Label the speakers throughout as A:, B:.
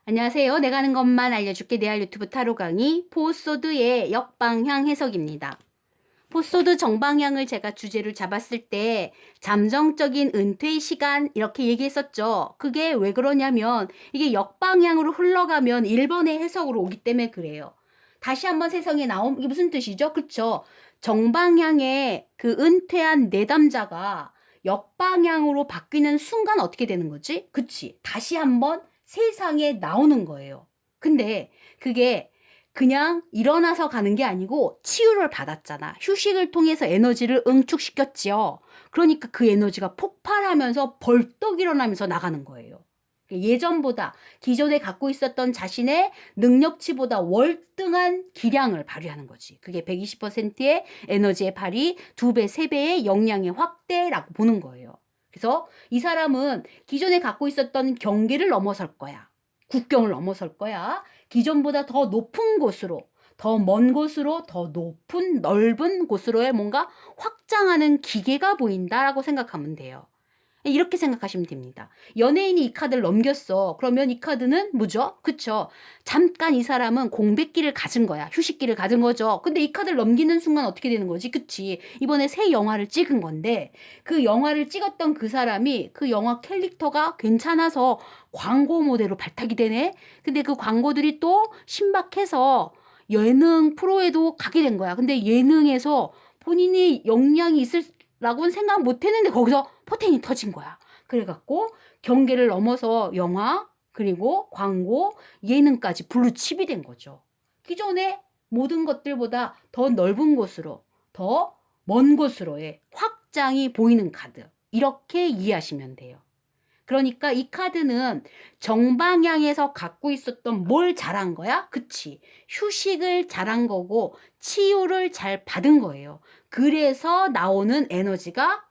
A: 안녕하세요. 내가 아는 것만 알려줄게. 내알 유튜브 타로 강의 포소드의 역방향 해석입니다. 포소드 정방향을 제가 주제를 잡았을 때 잠정적인 은퇴 시간 이렇게 얘기했었죠. 그게 왜 그러냐면 이게 역방향으로 흘러가면 1번의 해석으로 오기 때문에 그래요. 다시 한번 세상에 나옴 이게 무슨 뜻이죠? 그쵸? 정방향의 그 은퇴한 내담자가 역방향으로 바뀌는 순간 어떻게 되는 거지? 그치? 다시 한번 세상에 나오는 거예요. 근데 그게 그냥 일어나서 가는 게 아니고 치유를 받았잖아. 휴식을 통해서 에너지를 응축시켰지요. 그러니까 그 에너지가 폭발하면서 벌떡 일어나면서 나가는 거예요. 예전보다 기존에 갖고 있었던 자신의 능력치보다 월등한 기량을 발휘하는 거지. 그게 120%의 에너지의 발휘, 2배, 3배의 역량의 확대라고 보는 거예요. 그래서 이 사람은 기존에 갖고 있었던 경계를 넘어설 거야. 국경을 넘어설 거야. 기존보다 더 높은 곳으로, 더 먼 곳으로, 더 높은 넓은 곳으로의 뭔가 확장하는 기계가 보인다라고 생각하면 돼요. 이렇게 생각하시면 됩니다. 연예인이 이 카드를 넘겼어. 그러면 이 카드는 뭐죠? 그쵸? 잠깐 이 사람은 공백기를 가진 거야. 휴식기를 가진 거죠. 근데 이 카드를 넘기는 순간 어떻게 되는 거지? 그치? 이번에 새 영화를 찍은 건데 그 영화를 찍었던 그 사람이 그 영화 캐릭터가 괜찮아서 광고 모델로 발탁이 되네? 근데 그 광고들이 또 신박해서 예능 프로에도 가게 된 거야. 근데 예능에서 본인이 역량이 있을 라고는 생각 못 했는데 거기서 포텐이 터진 거야. 그래갖고 경계를 넘어서 영화 그리고 광고 예능까지 블루칩이 된 거죠. 기존의 모든 것들보다 더 넓은 곳으로 더 먼 곳으로의 확장이 보이는 카드. 이렇게 이해하시면 돼요. 그러니까 이 카드는 정방향에서 갖고 있었던 뭘 잘한 거야? 그치. 휴식을 잘한 거고 치유를 잘 받은 거예요. 그래서 나오는 에너지가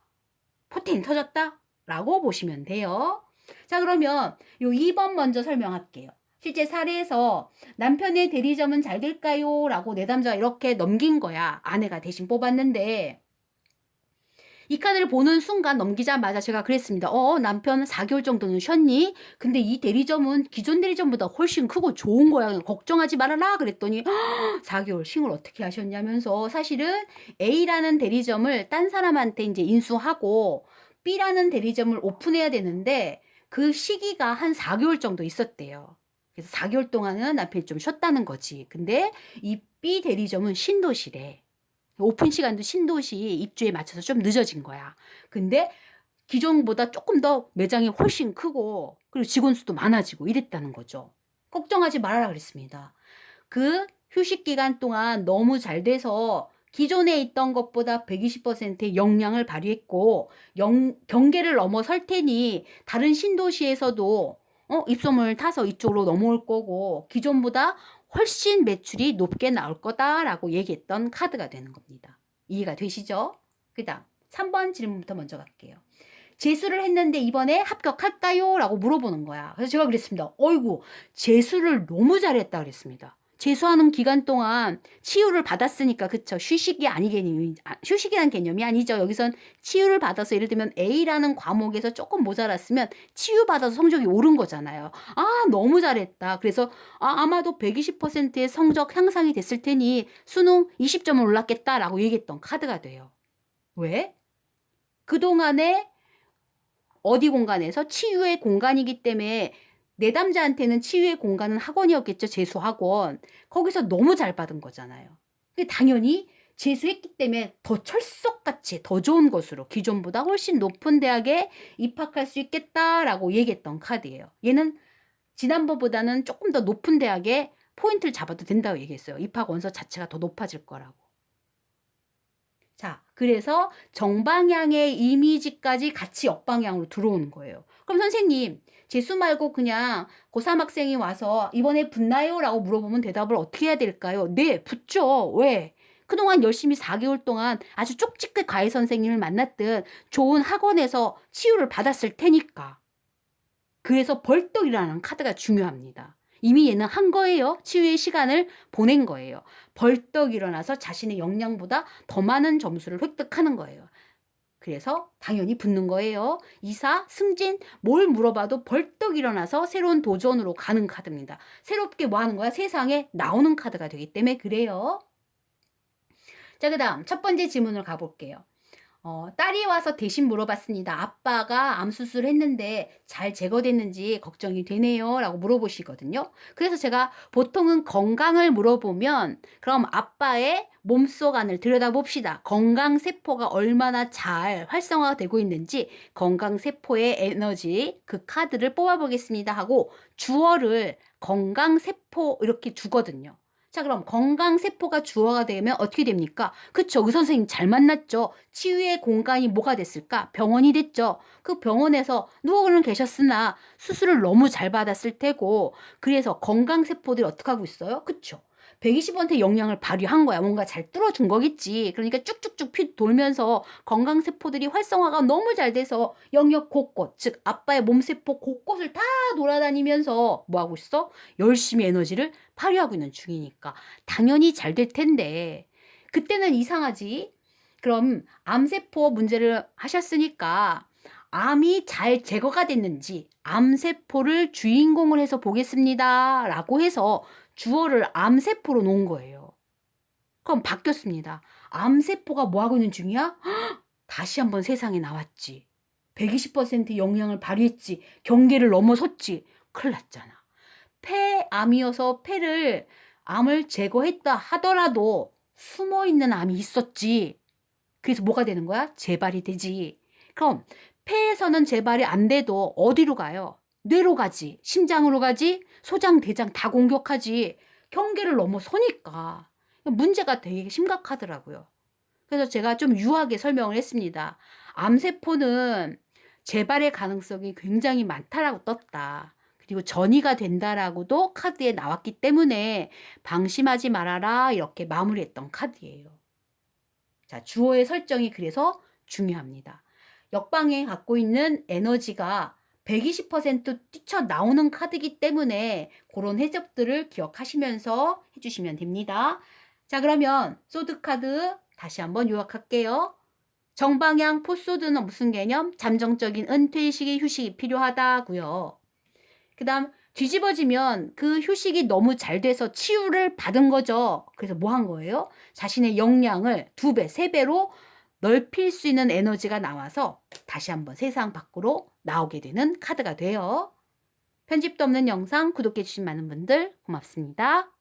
A: 포텐이 터졌다? 라고 보시면 돼요. 자, 그러면 요 2번 먼저 설명할게요. 실제 사례에서 남편의 대리점은 잘 될까요? 라고 내담자가 이렇게 넘긴 거야. 아내가 대신 뽑았는데 이 카드를 보는 순간 넘기자마자 제가 그랬습니다. 남편 4개월 정도는 쉬었니? 근데 이 대리점은 기존 대리점보다 훨씬 크고 좋은 거야. 걱정하지 말아라. 그랬더니 4개월 싱을 어떻게 하셨냐면서 사실은 A라는 대리점을 딴 사람한테 이제 인수하고 B라는 대리점을 오픈해야 되는데 그 시기가 한 4개월 정도 있었대요. 그래서 4개월 동안은 남편이 좀 쉬었다는 거지. 근데 이 B 대리점은 신도시래. 오픈 시간도 신도시 입주에 맞춰서 좀 늦어진 거야. 근데 기존보다 조금 더 매장이 훨씬 크고 그리고 직원 수도 많아지고 이랬다는 거죠. 걱정하지 말아라 그랬습니다. 그 휴식 기간 동안 너무 잘 돼서 기존에 있던 것보다 120%의 역량을 발휘했고 경계를 넘어설 테니 다른 신도시에서도 입소문을 타서 이쪽으로 넘어올 거고 기존보다 훨씬 매출이 높게 나올 거다라고 얘기했던 카드가 되는 겁니다. 이해가 되시죠? 그 다음 3번 질문부터 먼저 갈게요. 재수를 했는데 이번에 합격할까요? 라고 물어보는 거야. 그래서 제가 그랬습니다. 어이구, 재수를 너무 잘했다 그랬습니다. 재수하는 기간 동안 치유를 받았으니까 그쵸? 휴식이라는 개념이 아니죠. 여기선 치유를 받아서 예를 들면 A라는 과목에서 조금 모자랐으면 치유받아서 성적이 오른 거잖아요. 아, 너무 잘했다. 그래서 아마도 120%의 성적 향상이 됐을 테니 수능 20점을 올랐겠다라고 얘기했던 카드가 돼요. 왜? 그동안에 어디 공간에서 치유의 공간이기 때문에 내담자한테는 치유의 공간은 학원이었겠죠. 재수학원. 거기서 너무 잘 받은 거잖아요. 당연히 재수했기 때문에 더 철석같이 더 좋은 것으로 기존보다 훨씬 높은 대학에 입학할 수 있겠다라고 얘기했던 카드예요. 얘는 지난번보다는 조금 더 높은 대학에 포인트를 잡아도 된다고 얘기했어요. 입학 원서 자체가 더 높아질 거라고. 자, 그래서 정방향의 이미지까지 같이 역방향으로 들어오는 거예요. 그럼 선생님, 재수 말고 그냥 고3 학생이 와서 이번에 붙나요? 라고 물어보면 대답을 어떻게 해야 될까요? 네, 붙죠. 왜? 그동안 열심히 4개월 동안 아주 쪽집게 과외 선생님을 만났든 좋은 학원에서 치유를 받았을 테니까. 그래서 벌떡 일어나는 카드가 중요합니다. 이미 얘는 한 거예요. 치유의 시간을 보낸 거예요. 벌떡 일어나서 자신의 역량보다 더 많은 점수를 획득하는 거예요. 그래서 당연히 붙는 거예요. 이사, 승진, 뭘 물어봐도 벌떡 일어나서 새로운 도전으로 가는 카드입니다. 새롭게 뭐 하는 거야? 세상에 나오는 카드가 되기 때문에 그래요. 자, 그 다음 첫 번째 질문을 가볼게요. 딸이 와서 대신 물어봤습니다. 아빠가 암 수술을 했는데 잘 제거됐는지 걱정이 되네요. 라고 물어보시거든요. 그래서 제가 보통은 건강을 물어보면 그럼 아빠의 몸속 안을 들여다봅시다. 건강세포가 얼마나 잘 활성화가 되고 있는지 건강세포의 에너지 그 카드를 뽑아보겠습니다 하고 주어를 건강세포 이렇게 주거든요. 자, 그럼 건강세포가 주어가 되면 어떻게 됩니까? 그쵸. 의사 선생님 잘 만났죠. 치유의 공간이 뭐가 됐을까? 병원이 됐죠. 그 병원에서 누워는 계셨으나 수술을 너무 잘 받았을 테고 그래서 건강세포들이 어떻게 하고 있어요? 그쵸. 120번째 영향을 발휘한 거야. 뭔가 잘 뚫어준 거겠지. 그러니까 쭉쭉쭉 피 돌면서 건강세포들이 활성화가 너무 잘 돼서 영역 곳곳, 즉 아빠의 몸세포 곳곳을 다 돌아다니면서 뭐 하고 있어? 열심히 에너지를 발휘하고 있는 중이니까 당연히 잘 될 텐데 그때는 이상하지. 그럼 암세포 문제를 하셨으니까 암이 잘 제거가 됐는지 암세포를 주인공을 해서 보겠습니다. 라고 해서 주어를 암세포로 놓은 거예요. 그럼 바뀌었습니다. 암세포가 뭐 하고 있는 중이야? 헉, 다시 한번 세상에 나왔지. 120% 영향을 발휘했지. 경계를 넘어섰지. 큰일 났잖아. 폐암이어서 암을 제거했다 하더라도 숨어있는 암이 있었지. 그래서 뭐가 되는 거야? 재발이 되지. 그럼 폐에서는 재발이 안 돼도 어디로 가요? 뇌로 가지. 심장으로 가지. 소장, 대장 다 공격하지. 경계를 넘어서니까. 문제가 되게 심각하더라고요. 그래서 제가 좀 유하게 설명을 했습니다. 암세포는 재발의 가능성이 굉장히 많다라고 떴다. 그리고 전이가 된다라고도 카드에 나왔기 때문에 방심하지 말아라 이렇게 마무리했던 카드예요. 자, 주어의 설정이 그래서 중요합니다. 역방에 갖고 있는 에너지가 120% 뛰쳐나오는 카드이기 때문에 그런 해석들을 기억하시면서 해주시면 됩니다. 자, 그러면 소드 카드 다시 한번 요약할게요. 정방향 포소드는 무슨 개념? 잠정적인 은퇴식의 휴식이 필요하다고요. 그 다음 뒤집어지면 그 휴식이 너무 잘 돼서 치유를 받은 거죠. 그래서 뭐 한 거예요? 자신의 역량을 2배, 3배로 넓힐 수 있는 에너지가 나와서 다시 한번 세상 밖으로 나오게 되는 카드가 돼요. 편집도 없는 영상 구독해 주신 많은 분들 고맙습니다.